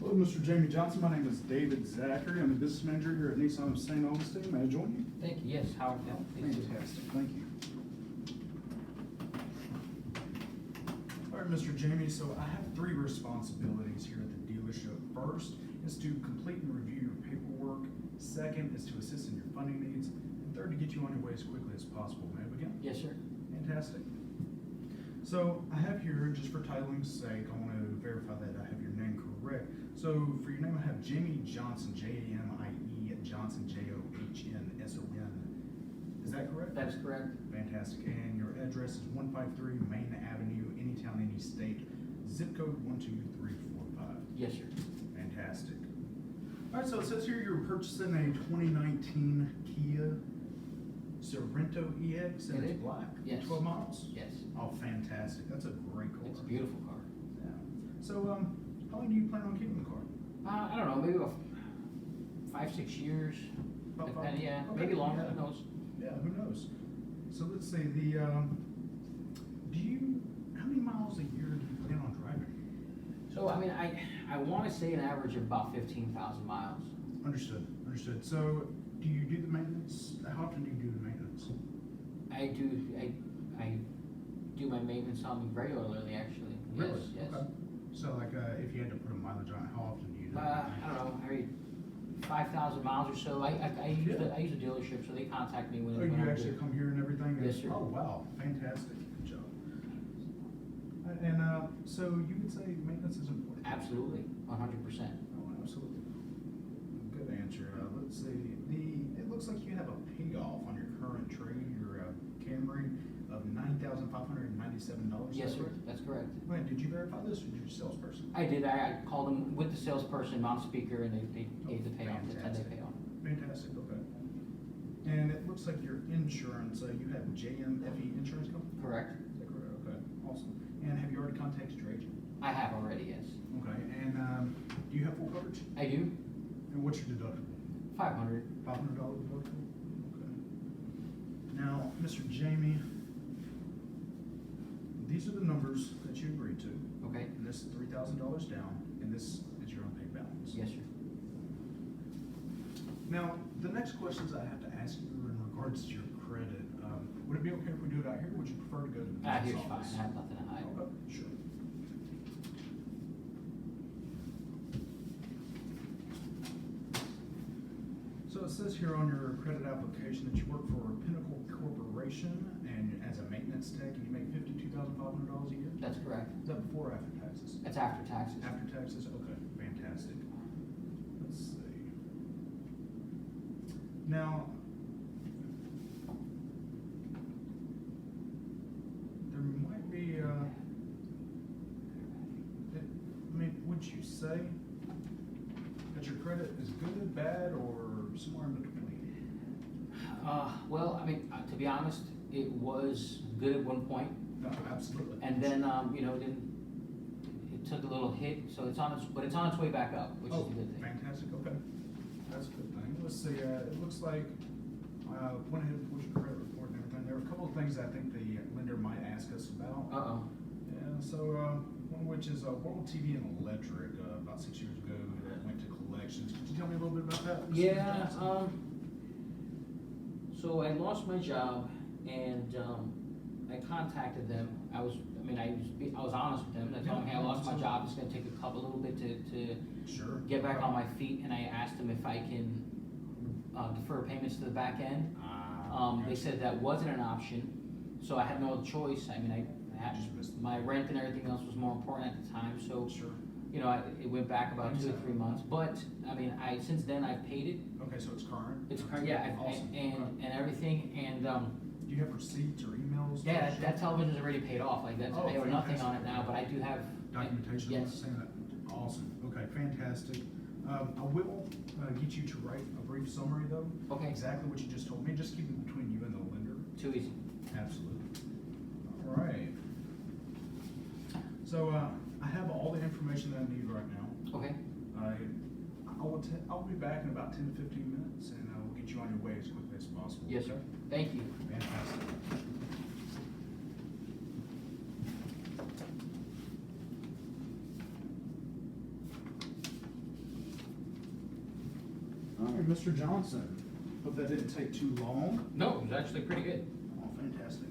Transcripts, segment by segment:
Hello, Mr. Jamie Johnson. My name is David Zachary. I'm the business manager here at Nissan of St. Augustine. May I join you? Thank you. Yes, Howard. Fantastic. Thank you. All right, Mr. Jamie, so I have three responsibilities here at the dealership. First is to complete and review your paperwork. Second is to assist in your funding needs. And third, to get you on your way as quickly as possible. May I begin? Yes, sir. Fantastic. So I have here, just for titling's sake, I want to verify that I have your name correct. So for your name, I have Jamie Johnson, Jamie Johnson, John. Is that correct? That is correct. Fantastic. And your address is 153 Main Avenue, Anytown, Any State, zip code 12345. Yes, sir. Fantastic. All right, so it says here you're purchasing a 2019 Kia Sorento EX, and It it's is. black. Yes. 12 miles. Yes. Oh, fantastic. That's a great car. It's a beautiful car. Yeah. So, how long do you plan on keeping the car? I don't know, maybe about 5-6 years. About five? Depending, yeah, Okay, maybe longer. yeah. Who knows? Yeah, who knows? So let's see, how many miles a year do you plan on driving? So I mean, I want to say an average of about 15,000 miles. Understood. So, do you do the maintenance? How often do you do the maintenance? I do my maintenance on me regularly, actually. Really? Yes. Yes. Okay. So, like, if you had to put a mileage on it, how often do you do it? I don't know, every 5,000 miles or so. I use Yeah. I use a dealership, so they contact me when. Oh, when you I'm actually good. come here and everything? Yes, sir. Oh, wow, fantastic, good job. And, so you would say maintenance is important? Absolutely, 100%. Oh, absolutely. Good answer. Let's see, it looks like you have a payoff on your current trade, your Camry, of $9,597. Yes, sir. That's correct. Wait, did you verify this, or did your salesperson? I did. I called them with the salesperson on speaker, and they gave the payoff, the 10-day Fantastic. payoff. Fantastic, okay. And it looks like your insurance, you have JMFE Insurance Company? Correct. Is that correct? Okay, awesome. And have you already contacted your agent? I have already, yes. Okay, and do you have full coverage? I do. And what's your deductible? 500. $500 deductible? Okay. Now, Mr. Jamie, these are the numbers that you agreed to. Okay. And this is $3,000 down, and this is your unpaid balance. Yes, sir. Now, the next questions I have to ask you are in regards to your credit. Would it be okay if we do it out here, or would you prefer to go to the business Here's fine. office? I have nothing to hide. Okay, sure. So it says here on your credit application that you work for Pinnacle Corporation and as a maintenance tech, and you make $52,500 a year? That's correct. Is that before or after taxes? That's after taxes. After taxes? Okay, fantastic. Let's see. Now, there might be, would you say that your credit is good, bad, or somewhere in between? Well, I mean, to be honest, it was good at one point, No, absolutely. and then then it took a little hit. So it's on its way back up, which is a good thing. Fantastic, okay. That's a good thing. Let's see, it looks like, went ahead and pulled your credit report and everything. There are a couple of things I think the lender might ask us about. Yeah, so, one of which is World TV and Electric, about 6 years ago, that went to collections. Could you tell me a little bit about that? Mr. Yeah. Johnson? So I lost my job, and I contacted them. I was honest with them. I told them, hey, I lost my job. It's going to take a little bit to Sure. get back on my feet, and I asked them if I can defer payments to the back end. They said that wasn't an option, so I had no other choice. I mean, I had Just missed- my rent and everything else was more important at the time, so Sure. it went back about 2 or 3 months. But I mean, since then I've paid it. Okay, so it's current? It's current, yeah, Awesome. and everything, and Do you have receipts or emails? yeah, that television's already paid off. Like that's Oh, I owe nothing on it fantastic. now, but I do have Documentation on it Yes. saying that? Awesome, okay, fantastic. I will get you to write a brief summary though. Okay. Exactly what you just told me, just keep it between you and the lender. Too easy. Absolutely. All right. So, I have all the information that I need right now. Okay. I'll be back in about 10 to 15 minutes, and I will get you on your way as quickly as possible. Yes, sir. Thank you. Fantastic. morning, Mr. Johnson. Hope that didn't take too long. No, it was actually pretty good. Oh, fantastic.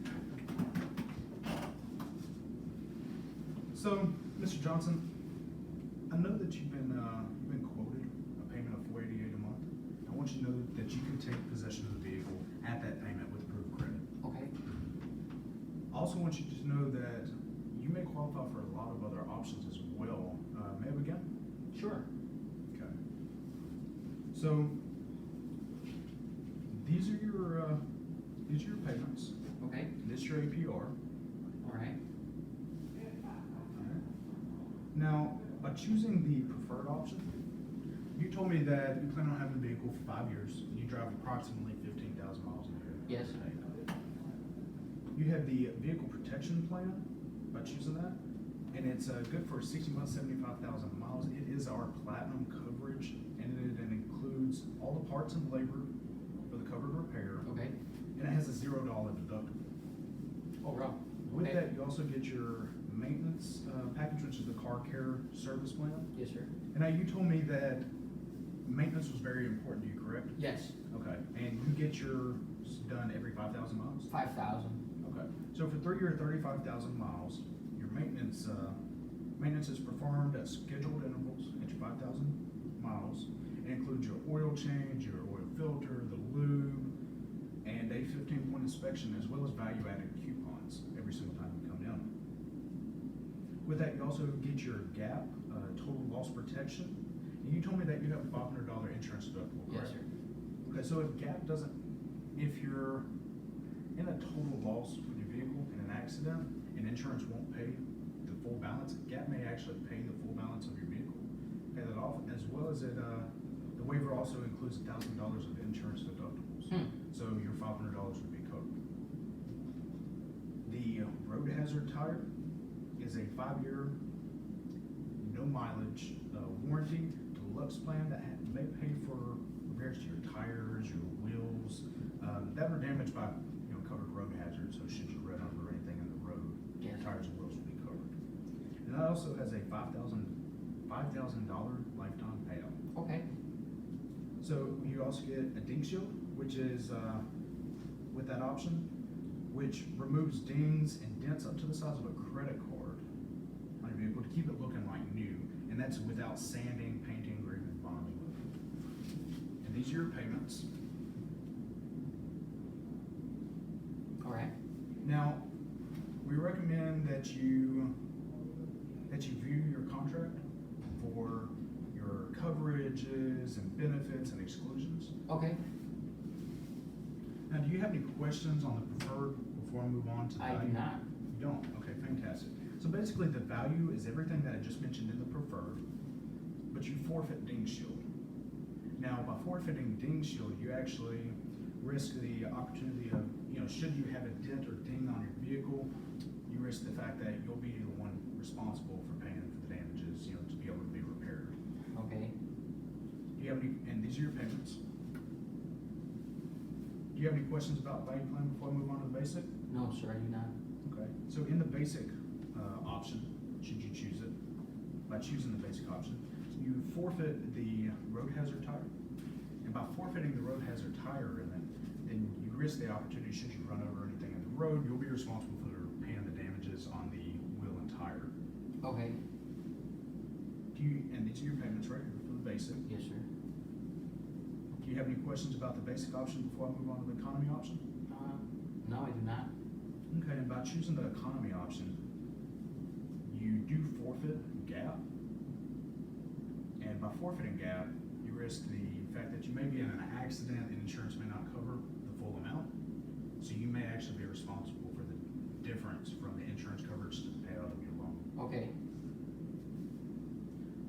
So, Mr. Johnson, I know that you've been quoted a payment of $488 a month. I want you to know that you can take possession of the vehicle at that payment with approved credit. Okay. I also want you to know that you may qualify for a lot of other options as well. May I begin? Sure. Okay. So these are your payments. Okay. This is your APR. All right. Alright. Now, by choosing the preferred option, you told me that you plan on having the vehicle for 5 years. And you drive approximately 15,000 miles a year. Yes. You have the vehicle protection plan by choosing that, and it's good for 60 months, 75,000 miles. It is our platinum coverage, and it includes all the parts and labor for the covered repair, Okay. and it has a $0 deductible. Oh, wow. With Okay. that, you also get your maintenance package, which is the car care service plan. Yes, sir. And now you told me that maintenance was very important to you, correct? Yes. Okay, and you get yours done every 5,000 miles? 5,000. Okay, so for 3 or 35,000 miles, your maintenance is performed at scheduled intervals at your 5,000 miles. It includes your oil change, your oil filter, the lube, and a 15-point inspection, as well as value-added coupons every single time you come in. With that, you also get your GAP, total loss protection. And you told me that you have a $500 insurance deductible, correct? Yes, sir. Okay, so if you're in a total loss with your vehicle in an accident and insurance won't pay the full balance, GAP may actually pay the full balance of your vehicle, pay that off, as well as the waiver also includes $1,000 of insurance deductibles. So your $500 would be covered. The road hazard tire is a 5-year, no mileage warranty deluxe plan that may pay for repairs to your tires, your wheels, that are damaged by covered road hazards. So should you run over anything in the road, your tires and wheels will be covered. And that also has a $5,000 lifetime payout. Okay. So you also get a ding shield, which is with that option, which removes dings and dents up to the size of a credit card on your vehicle to keep it looking like new, and that's without sanding, painting, or even bonding. And these are your payments. All right. Now, we recommend that you view your contract for your coverages and benefits and exclusions. Okay. Now, do you have any questions on the preferred before I move on to the I do value? not. You don't? Okay, fantastic. So basically, the value is everything that I just mentioned in the preferred, but you forfeit ding shield. Now, by forfeiting ding shield, you actually risk the opportunity of, should you have a dent or ding on your vehicle, you risk the fact that you'll be the one responsible for paying for the damages, to be able to be repaired. Okay. Do you have any, and these are your payments. Do you have any questions about value plan before I move on to the basic? No, sir, I do not. Okay, so in the basic option, should you choose it, by choosing the basic option, you forfeit the road hazard tire. And by forfeiting the road hazard tire, then you risk the opportunity, should you run over anything in the road, you'll be responsible for paying the damages on the wheel and tire. Okay. And these are your payments right here for the basic. Yes, sir. Do you have any questions about the basic option before I move on to the economy option? No, I do not. Okay, and by choosing the economy option, you do forfeit GAP. And by forfeiting GAP, you risk the fact that you may be in an accident and insurance may not cover the full amount. So you may actually be responsible for the difference from the insurance coverage to the payout of your loan. Okay.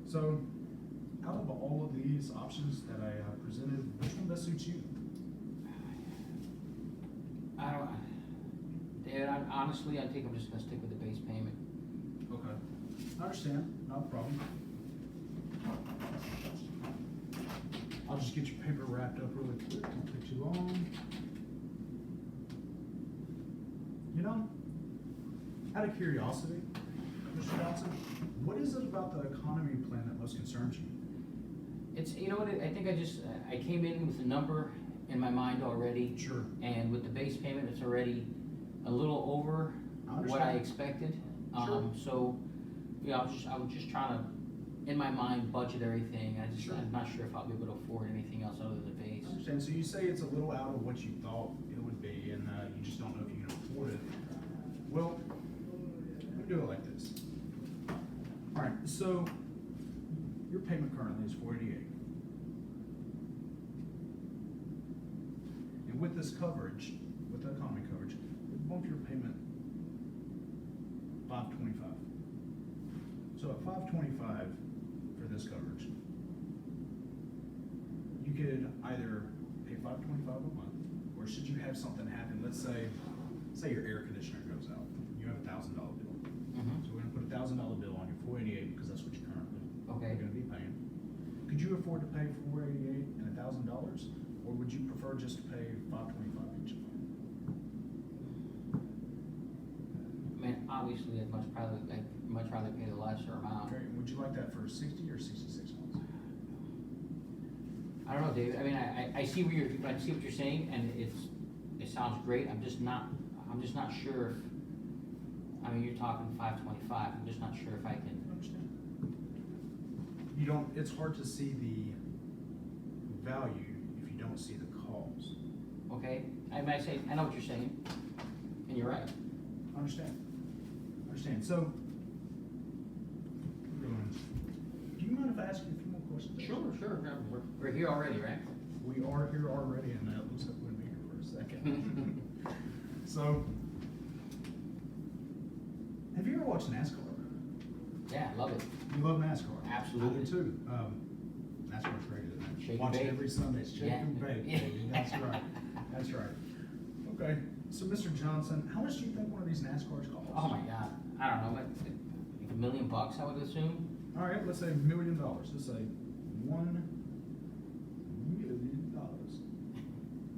So, out of all of these options that I presented, which one best suits you? Honestly, I think I'm just gonna stick with the base payment. Okay. I understand, not a problem. I'll just get your paper wrapped up really quick, don't take too long. Out of curiosity, Mr. Johnson, what is it about the economy plan that most concerns you? It's, you know what, I think I came in with a number in my mind already. Sure. And with the base payment, it's already a little over what I expected. Sure. So, yeah, I was just trying to, in my mind, budget everything. Sure. I'm not sure if I'll be able to afford anything else other than the base. I understand. So you say it's a little out of what you thought it would be, and you just don't know if you can afford it. Well, let me do it like this. All right. So your payment currently is $488, and with this coverage, with the economy coverage, we bump your payment $525. So at $525 for this coverage, you could either pay $525 a month, or should you have something happen, let's say your air conditioner goes out, you have $1,000 bill. Mhm. So we're gonna put $1,000 bill on your $488 because that's what you're currently Okay. gonna be paying. Could you afford to pay $488 and $1,000, or would you prefer just to pay $525 each month? I mean, obviously, I'd much rather pay the lesser amount. Okay, would you like that for 60 or 66 months? I don't know, David. I mean, I see what you're saying, and it sounds great. I'm just not sure if, I mean, you're talking 525. I'm just not sure if I can. I understand. It's hard to see the value if you don't see the cause. Okay, I know what you're saying, and you're right. I understand. So, do you mind if I ask you a few more questions? Sure. We're here already, right? We are here already, and it looks like we're gonna be here for a second. So, have you ever watched NASCAR? Yeah, I love it. You love NASCAR? Absolutely. I do too. NASCAR's great, isn't it? Shake and Watch it bake. every Sunday. It's shake and bake, baby. That's right. That's right. Okay, so Mr. Johnson, how much do you think one of these NASCARs costs? Oh my God, I don't know, like $1 million, I would assume. All right, let's say $1 million. Let's say $1 million.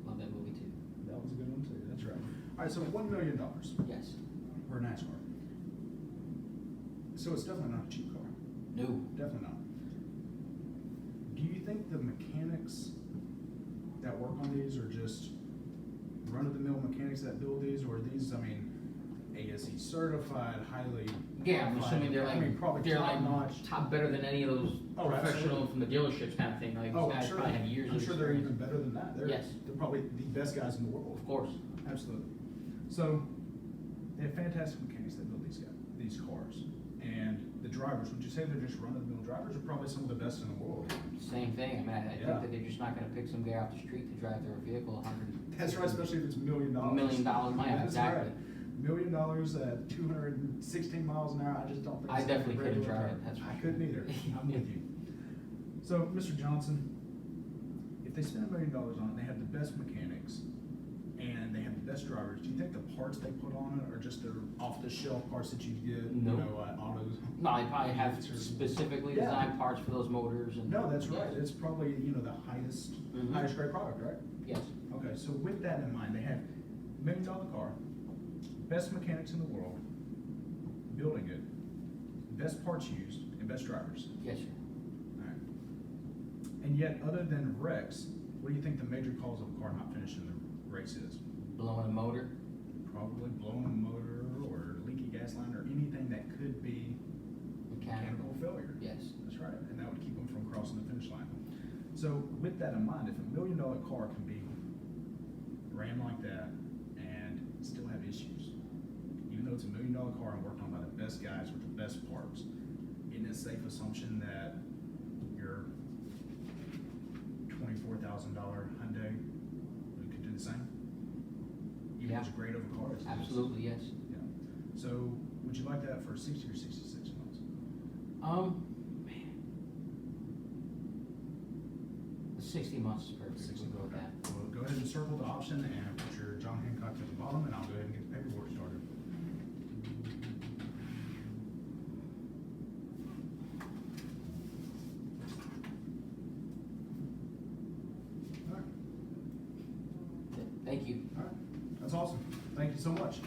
Love that movie too. That was a good one too. That's right. All right, so $1 million Yes. for a NASCAR. So it's definitely not a cheap car. No. Definitely not. Do you think the mechanics that work on these are just run-of-the-mill mechanics that build these, or are these, I mean, ASE certified, highly Yeah, I'm qualified? assuming they're I mean, probably they're like top-notch. top better than any of those Oh, professional absolutely. from the dealerships kind of thing. Like Oh, these I'm guys sure. probably have years I'm of sure they're experience. even better than that. Yes. They're probably the best guys in the world. Of course. Absolutely. So they have fantastic mechanics that build these cars, and the drivers. Would you say they're just run-of-the-mill drivers, or probably some of the best in the world? Same thing. I mean, I Yeah. think that they're just not going to pick some guy off the street to drive their vehicle 100. That's right, especially if it's $1 million. $1 million mile, That's exactly. right. $1 million at 216 miles an hour. I just don't think. I it's definitely a couldn't regular drive car. it, that's for I sure. couldn't either. I'm with you. So, Mr. Johnson, if they spend $1 million on it, they have the best mechanics, and they have the best drivers. Do you think the parts they put on it are just their off-the-shelf parts that you get? No. You know, at autos. No, they probably have Sure. specifically Yeah. designed parts for those motors. And No, that's right. Yes. It's probably the highest Mhm. highest grade product, right? Yes. Okay, so with that in mind, they have $1 million car, best mechanics in the world, building it, best parts used, and best drivers. Yes, sir. All right. And yet, other than wrecks, what do you think the major cause of a car not finishing the race is? Blowing a motor. Probably blowing a motor or leaky gas line or anything that could be mechanical failure. Yes. That's right, and that would keep them from crossing the finish line. So with that in mind, if $1 million car can be ran like that and still have issues, even though it's $1 million car and worked on by the best guys with the best parts, isn't it a safe assumption that your $24,000 Hyundai could do the same? Even Yeah. as great of a car as it is? Absolutely, yes. Yeah. So would you like that for 60 or 66 months? Man. The 60 months is perfect. 60, We'll go with okay. that. Well, go ahead and circle the option and put your John Hancock at the bottom, and I'll go ahead and get the paperwork started. All right. Thank you. All right. That's awesome. Thank you so much.